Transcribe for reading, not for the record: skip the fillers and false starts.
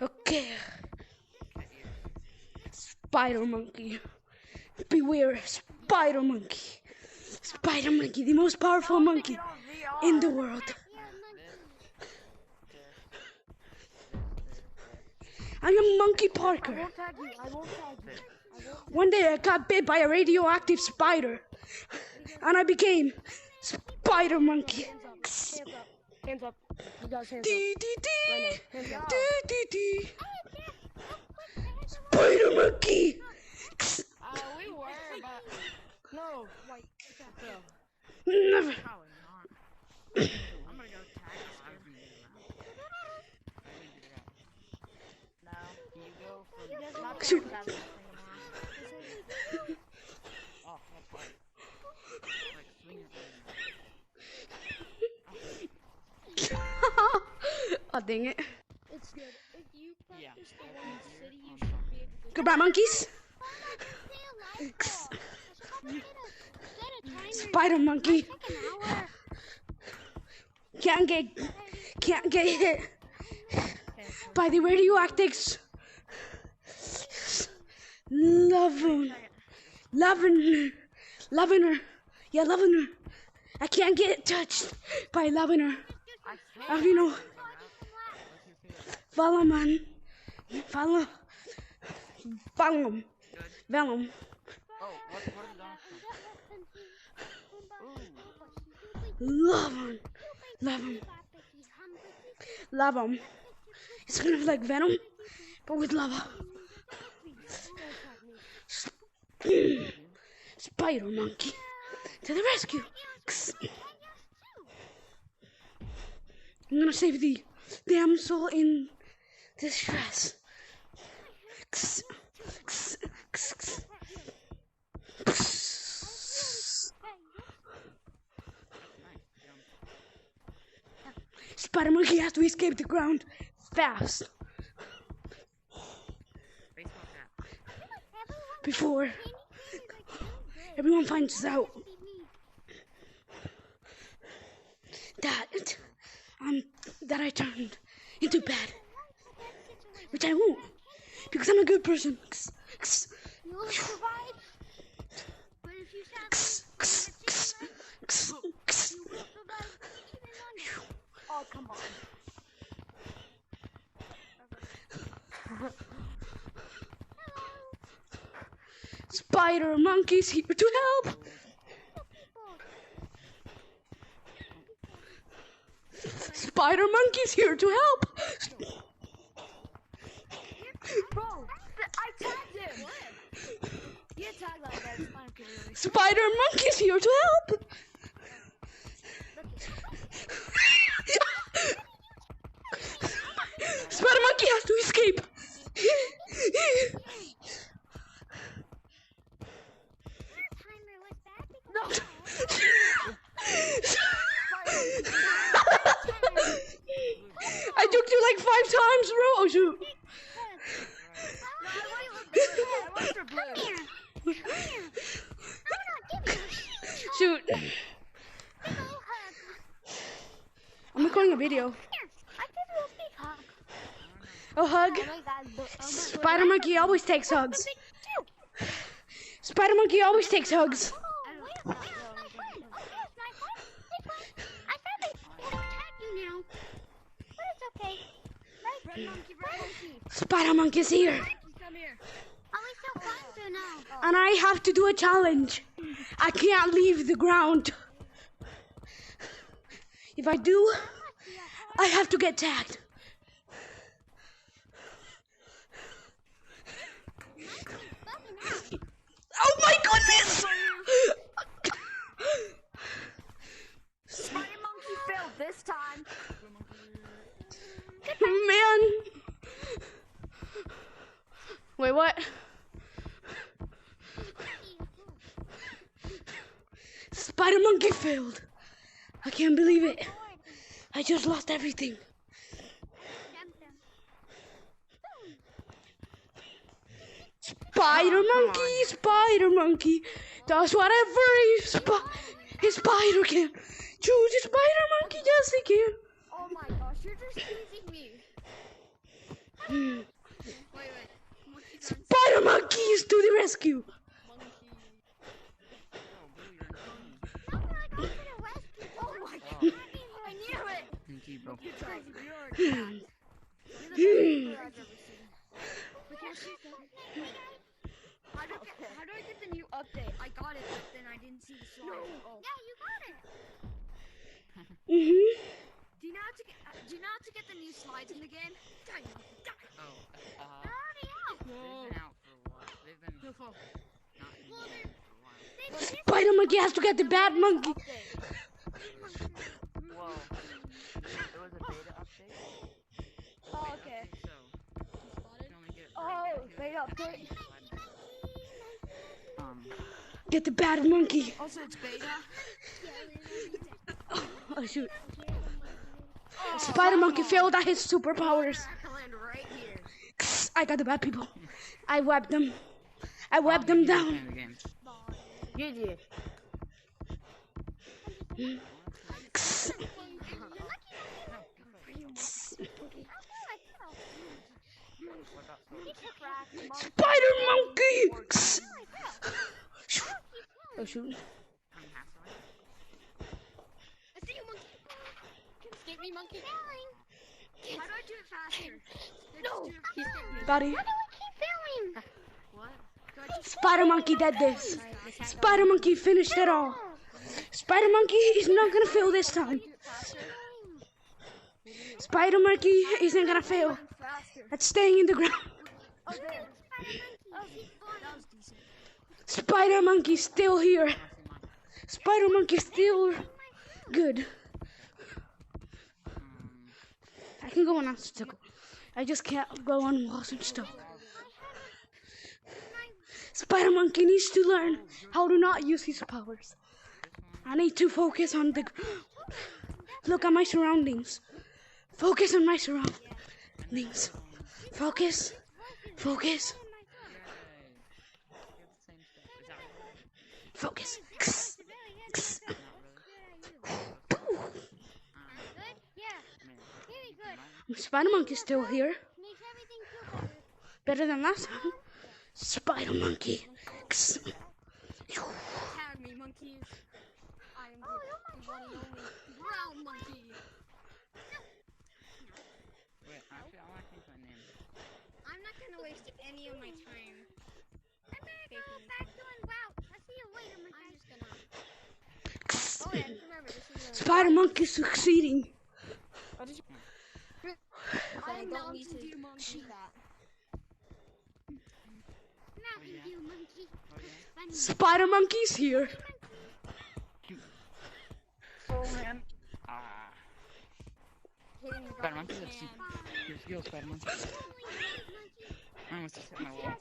Okay. Spider monkey. Beware, spider monkey. Spider monkey, the most powerful monkey in the world. I'm a Monkey Parker. I won't tag you. One day I got bit by a radioactive spider, and I became Spider Monkey. Hands up. You guys hands Dee up. dee dee. Hands up. Dee dee dee. Spider Monkey. We were, but no. Like, Never. Probably not. I'm gonna go tag No, you go from Shoot. Oh, that's fine. Like swing your Oh, dang it. It's good. If you Yeah. practice the one in the city, you should be able to. Goodbye, monkeys. Spider Monkey. Can't get hit by the radioactives. Loving her. Yeah, loving her. I can't get touched by loving her. I don't know. Follow, man. Follow. Vellum. Oh, what is it? Love him. It's kind of like Venom, but with lava. Spider Monkey to the rescue. I'm gonna save the damsel in distress. Spider Monkey has to escape the ground fast Baseball cap. before everyone finds out that I turned into bad, which I won't, because I'm a good person. You will survive. But if you sound you will survive even longer. oh, come on. Spider Monkey's here to help. Spider Monkey's here to help. Bro, I tagged him. You tagged like that. It's fine, okay. Spider Monkey's here to help. Spider Monkey has to escape. I took you like 5 times, bro. Oh shoot. Shoot. I'm recording a video. Oh, hug. Spider Monkey always takes hugs. Spider Monkey always takes hugs. Spider Monkey's here. And I have to do a challenge. I can't leave the ground. If I do, I have to get tagged. Oh my goodness! Spider Monkey failed this time. Man. Wait, what? Spider Monkey failed. I can't believe it. I just lost everything. Spider Monkey does whatever his spider can. Choose a Spider Monkey, yes he can. Oh my gosh, you're just teasing me. rescue. Monkey. Oh, Blue, you're in the How can I go to the rescue? Oh my Oh. god. I knew it. Monkey, bro. It's crazy. You're a cat. You're the best player I've ever seen. But can she how do I get the new update? I got it, but then I didn't see the slide. Oh. Yeah, you got it. Mhm. Do you know how to get the new slides in the game? Die, die. Oh, They're already out. they've been out for a while. They've been not in Well, the game for a while. They just Spider Monkey has to get the bad monkey. Update. Whoa. There was a beta update? Oh, Beta okay. update, so you can only get it for a Oh, beta. beta update. Get the bad monkey. Also, it's beta. Oh shoot. Spider Monkey failed at his superpowers. I can land right here. I got the bad people. I webbed them. I webbed them down. The game. GG. What about Spider Monkey. Oh shoot. I see you, monkey. Escape me, monkey. How do I do it faster? No. Buddy. How do I keep failing? What? Do I just Spider Monkey did this. Spider Monkey finished it all. Spider Monkey is not gonna fail this time. do it faster? Spider Monkey isn't gonna fail. Faster. That's staying in the ground. Oh, there. Oh, he's fun. That was decent. Spider Monkey's still here. Spider Monkey's still good. I can go on obstacle. I just can't go on walls and stuff. Spider Monkey needs to learn how to not use his powers. I need to focus on the. Look at my surroundings. Focus on my surroundings. Focus. Focus. Focus. Good? Yeah. Very good. Spider Monkey's still here. Makes everything feel better. Better than last time. Spider Monkey. Tag me, monkeys. I am the one and only brown monkey. Wait, actually, I want to change my name. I'm not gonna waste any of my time. I'm gonna go back doing wow. I'll see you later, monkey. I'm just gonna. Oh yeah, remember this is Spider Monkey's succeeding. I I'm don't need Mountain to Dew monkey. do that. Mountain Dew monkey. Funny. Spider Monkey's here. Oh, man. Ah. Hitting the Spider ground. Monkey, let's see. Here's Spider Monkey. Monkey. I almost just hit my wall.